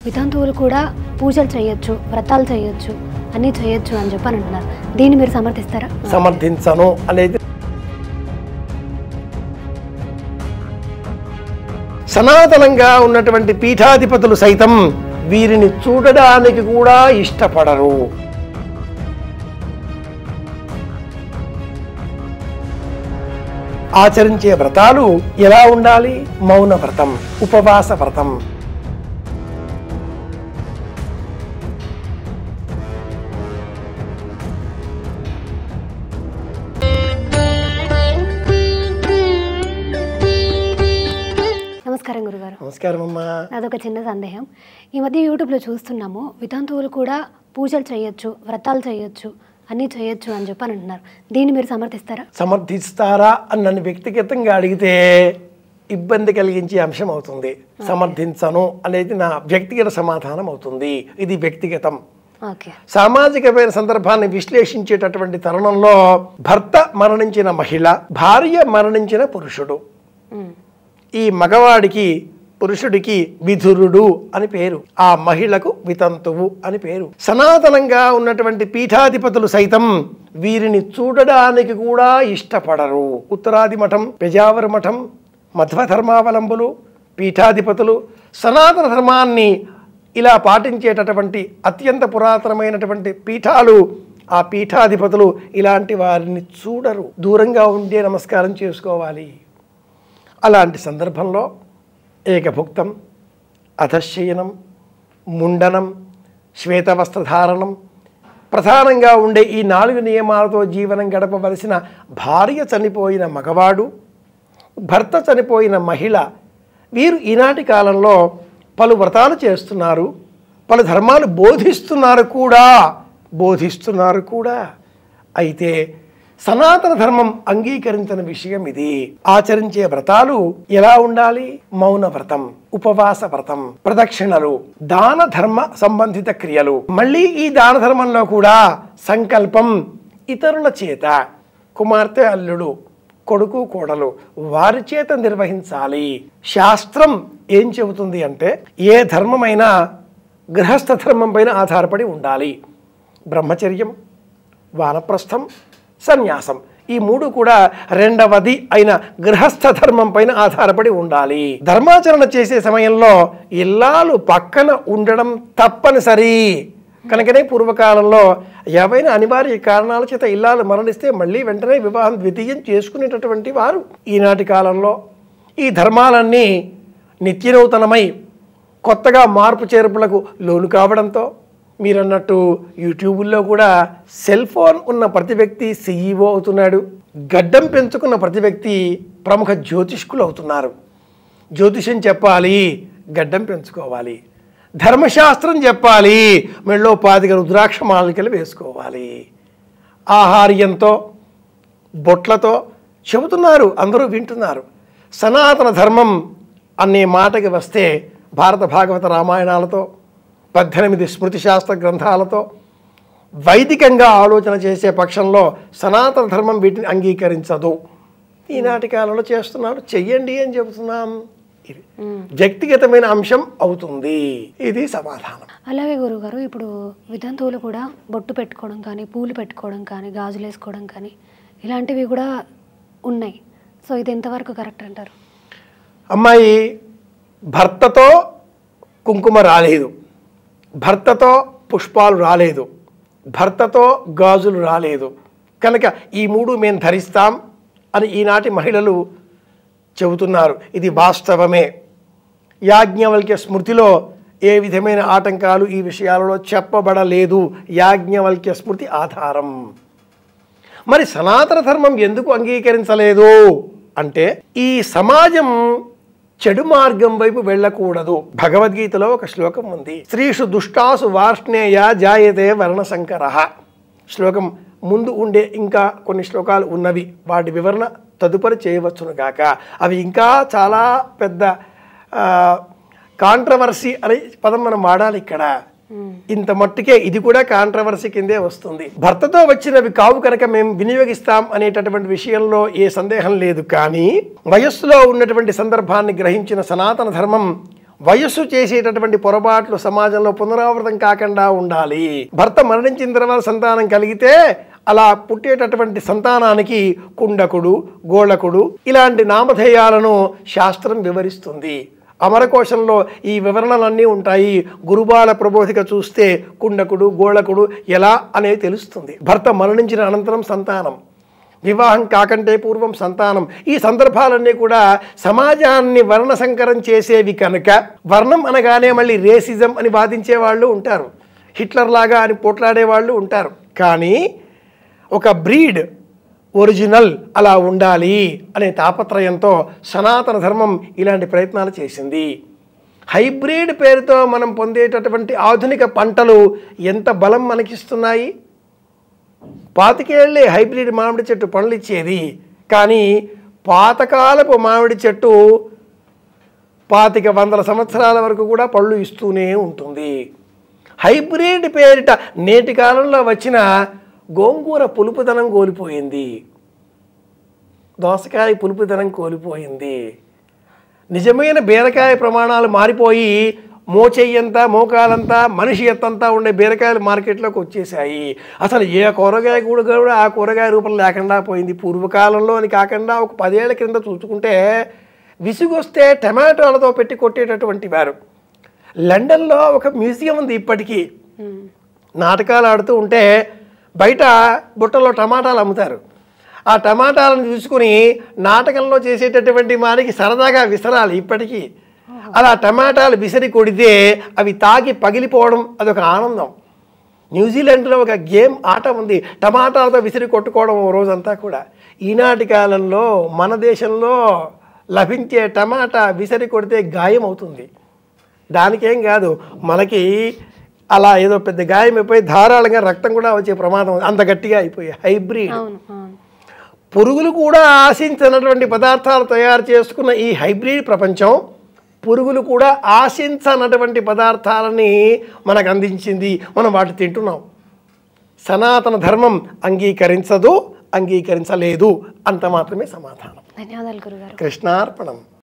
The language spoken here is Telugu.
వితంతువులు కూడా పూజలు చేయొచ్చు, వ్రతాలు చేయొచ్చు, అన్నీ చేయొచ్చు అని చెప్పని అంటున్నారు. దీన్ని మీరు సమర్థిస్తారా? సమర్థించను అనేది సనాతనంగా ఉన్నటువంటి పీఠాధిపతులు సైతం వీరిని చూడడానికి కూడా ఇష్టపడరు. ఆచరించే వ్రతాలు ఎలా ఉండాలి? మౌన వ్రతం, ఉపవాస వ్రతం. నమస్కారం గురుగారు. నమస్కారం అమ్మా. అదొక చిన్న సందేహం. ఈ మధ్య యూట్యూబ్లో చూస్తున్నాము, వితంతువులు కూడా పూజలు చేయొచ్చు, వ్రతాలు చేయొచ్చు, అన్నీ చేయొచ్చు అని చెప్పని అంటున్నారు. దీన్ని మీరు సమర్థిస్తారా? సమర్థిస్తారా అని నన్ను వ్యక్తిగతంగా అడిగితే ఇబ్బంది కలిగించే అంశం అవుతుంది. సమర్థించను అనేది నా వ్యక్తిగత సమాధానం అవుతుంది. ఇది వ్యక్తిగతం. సామాజికమైన సందర్భాన్ని విశ్లేషించేటటువంటి తరుణంలో భర్త మరణించిన మహిళ, భార్య మరణించిన పురుషుడు, ఈ మగవాడికి పురుషుడికి విధురుడు అని పేరు, ఆ మహిళకు వితంతువు అని పేరు. సనాతనంగా ఉన్నటువంటి పీఠాధిపతులు సైతం వీరిని చూడడానికి కూడా ఇష్టపడరు. ఉత్తరాది మఠం, పెజావర మఠం, మధ్వధర్మావలంబులు, పీఠాధిపతులు సనాతన ధర్మాన్ని ఇలా పాటించేటటువంటి అత్యంత పురాతనమైనటువంటి పీఠాలు, ఆ పీఠాధిపతులు ఇలాంటి వారిని చూడరు. దూరంగా ఉండే నమస్కారం చేసుకోవాలి. అలాంటి సందర్భంలో ఏకభుక్తం, అధశయనం, ముండనం, శ్వేతవస్త్రధారణం, ప్రధానంగా ఉండే ఈ 4 నియమాలతో జీవనం గడపవలసిన భార్య చనిపోయిన మగవాడు, భర్త చనిపోయిన మహిళ, వీరు ఈనాటి కాలంలో పలు వ్రతాలు చేస్తున్నారు, పలు ధర్మాలు బోధిస్తున్నారు కూడా. అయితే సనాతన ధర్మం అంగీకరించిన విషయం ఇది. ఆచరించే వ్రతాలు ఎలా ఉండాలి? మౌన వ్రతం, ఉపవాస వ్రతం, ప్రదక్షిణలు, దాన ధర్మ సంబంధిత క్రియలు. మళ్ళీ ఈ దాన ధర్మంలో కూడా సంకల్పం ఇతరుల చేత, కుమార్తె అల్లుడు, కొడుకు కోడలు వారి చేత నిర్వహించాలి. శాస్త్రం ఏం చెబుతుంది అంటే ఏ ధర్మమైనా గృహస్థ ధర్మం పైన ఆధారపడి ఉండాలి. బ్రహ్మచర్యం, వానప్రస్థం, సన్యాసం, ఈ 3 కూడా రెండవది అయిన గృహస్థ ధర్మం పైన ఆధారపడి ఉండాలి. ధర్మాచరణ చేసే సమయంలో ఇల్లాలు పక్కన ఉండడం తప్పనిసరి. కనుకనే పూర్వకాలంలో ఏవైనా అనివార్య కారణాల చేత ఇల్లాలు మరణిస్తే మళ్ళీ వెంటనే వివాహం ద్వితీయం చేసుకునేటటువంటి వారు. ఈనాటి కాలంలో ఈ ధర్మాలన్నీ నిత్యనూతనమై కొత్తగా మార్పు చేర్పులకు లోను కావడంతో మీరన్నట్టు యూట్యూబుల్లో కూడా సెల్ ఫోన్ ఉన్న ప్రతి వ్యక్తి CEO అవుతున్నాడు. గడ్డం పెంచుకున్న ప్రతి వ్యక్తి ప్రముఖ జ్యోతిష్కులు అవుతున్నారు. జ్యోతిష్యం చెప్పాలి, గడ్డం పెంచుకోవాలి. ధర్మశాస్త్రం చెప్పాలి, మెళ్ళో 5 రుద్రాక్ష మాలికలు వేసుకోవాలి. ఆహార్యంతో, బొట్లతో చెబుతున్నారు, అందరూ వింటున్నారు. సనాతన ధర్మం అనే మాటకి వస్తే భారత భాగవత రామాయణాలతో, 18 స్మృతి శాస్త్ర గ్రంథాలతో వైదికంగా ఆలోచన చేసే పక్షంలో సనాతన ధర్మం వీటిని అంగీకరించదు. ఈనాటి కాలంలో చేస్తున్నాడు, చెయ్యండి అని చెబుతున్నాం. ఇది వ్యక్తిగతమైన అంశం అవుతుంది. ఇది సమాధానం. అలాగే గురుగారు, ఇప్పుడు వితంతువులు కూడా బొట్టు పెట్టుకోవడం కానీ, పూలు పెట్టుకోవడం కానీ, గాజులు వేసుకోవడం కానీ ఇలాంటివి కూడా ఉన్నాయి. సో ఇది ఎంతవరకు కరెక్ట్ అంటారు? అమ్మాయి భర్తతో కుంకుమ రాలేదు, భర్తతో పుష్పాలు రాలేదు, భర్తతో గాజులు రాలేదు, కనుక ఈ 3 మేము ధరిస్తాం అని ఈనాటి మహిళలు చెబుతున్నారు. ఇది వాస్తవమే. యాజ్ఞవల్క్య స్మృతిలో ఏ విధమైన ఆటంకాలు ఈ విషయాలలో చెప్పబడలేదు. యాజ్ఞవల్క్య స్మృతి ఆధారం. మరి సనాతన ధర్మం ఎందుకు అంగీకరించలేదు అంటే ఈ సమాజం చెడు మార్గం వైపు వెళ్ళకూడదు. భగవద్గీతలో ఒక శ్లోకం ఉంది, స్త్రీషు దుష్టాసు వార్ష్ణేయ జాయతే వర్ణశంకరః. శ్లోకం ముందు ఉండే ఇంకా కొన్ని శ్లోకాలు ఉన్నవి, వాటి వివరణ తదుపరి చేయవచ్చును గాక. అవి ఇంకా చాలా పెద్ద కాంట్రవర్సీ అనే పదం మనం వాడాలి ఇక్కడ. ఇంత మట్టుకే ఇది కూడా కాంట్రవర్సీ కిందే వస్తుంది. భర్తతో వచ్చినవి కావు కనుక మేము వినియోగిస్తాం అనేటటువంటి విషయంలో ఏ సందేహం లేదు. కానీ వయస్సులో ఉన్నటువంటి సందర్భాన్ని గ్రహించిన సనాతన ధర్మం వయస్సు చేసేటటువంటి పొరపాట్లు సమాజంలో పునరావృతం కాకుండా ఉండాలి. భర్త మరణించిన తర్వాత సంతానం కలిగితే అలా పుట్టేటటువంటి సంతానానికి కుండకుడు, గోళకుడు ఇలాంటి నామధేయాలను శాస్త్రం వివరిస్తుంది. అమరకోశంలో ఈ వివరణలన్నీ ఉంటాయి. గురుబాల ప్రబోధిక చూస్తే కుండకుడు, గోళకుడు ఎలా అనేది తెలుస్తుంది. భర్త మరణించిన అనంతరం సంతానం, వివాహం కాకంటే పూర్వం సంతానం, ఈ సందర్భాలన్నీ కూడా సమాజాన్ని వర్ణసంకరం చేసేవి కనుక వర్ణం అనగానే మళ్ళీ రేసిజం అని వాదించే వాళ్ళు ఉంటారు, హిట్లర్ లాగా అని పోట్లాడే వాళ్ళు ఉంటారు. కానీ ఒక బ్రీడ్ ఒరిజినల్ అలా ఉండాలి అనే తాపత్రయంతో సనాతన ధర్మం ఇలాంటి ప్రయత్నాలు చేసింది. హైబ్రిడ్ పేరుతో మనం పొందేటటువంటి ఆధునిక పంటలు ఎంత బలం మనకిస్తున్నాయి. 25 ఏళ్ళే హైబ్రిడ్ మామిడి చెట్టు పళ్ళు ఇచ్చేది, కానీ పాతకాలపు మామిడి చెట్టు 2500 సంవత్సరాల వరకు కూడా పళ్ళు ఇస్తూనే ఉంటుంది. హైబ్రిడ్ పేరిట నేటి కాలంలో వచ్చిన గోంగూర పులుపుదనం కోల్పోయింది, దోసకాయ పులుపుదనం కోల్పోయింది. నిజమైన బీరకాయ ప్రమాణాలు మారిపోయి మోచెయ్యంతా మోకాలంతా మనిషి ఎత్తంతా ఉండే బీరకాయలు మార్కెట్లోకి వచ్చేసాయి. అసలు ఏ కూరగాయ కూడా ఆ కూరగాయ రూపం లేకుండా పోయింది. పూర్వకాలంలో అని కాకుండా ఒక 10 ఏళ్ల క్రింద చూసుకుంటే విసుగొస్తే టమాటోలతో పెట్టి కొట్టేటటువంటి వారు. లండన్లో ఒక మ్యూజియం ఉంది ఇప్పటికీ. నాటకాలు ఆడుతూ ఉంటే బయట బుట్టలో టమాటాలు అమ్ముతారు. ఆ టమాటాలను చూసుకుని నాటకంలో చేసేటటువంటి వారికి సరదాగా విసరాలి ఇప్పటికీ. అలా టమాటాలు విసిరి కొడితే అవి తాగి పగిలిపోవడం అదొక ఆనందం. న్యూజిలాండ్లో ఒక గేమ్ ఆట ఉంది, టమాటాలతో విసిరి కొట్టుకోవడం ఓ రోజంతా కూడా. ఈనాటి కాలంలో మన దేశంలో లభించే టమాటా విసిరి కొడితే గాయం అవుతుంది. దానికేం కాదు, మనకి అలా ఏదో పెద్ద గాయం అయిపోయి ధారాళంగా రక్తం కూడా వచ్చే ప్రమాదం, అంత గట్టిగా అయిపోయాయి. హైబ్రిడ్ పురుగులు కూడా ఆశించినటువంటి పదార్థాలు తయారు చేసుకున్న ఈ హైబ్రిడ్ ప్రపంచం పురుగులు కూడా ఆశించనటువంటి పదార్థాలని మనకు అందించింది. మనం వాటి తింటున్నాం. సనాతన ధర్మం అంగీకరించదు, అంగీకరించలేదు, అంత మాత్రమే సమాధానం. ధన్యవాదాలు గురుగారు. కృష్ణార్పణం.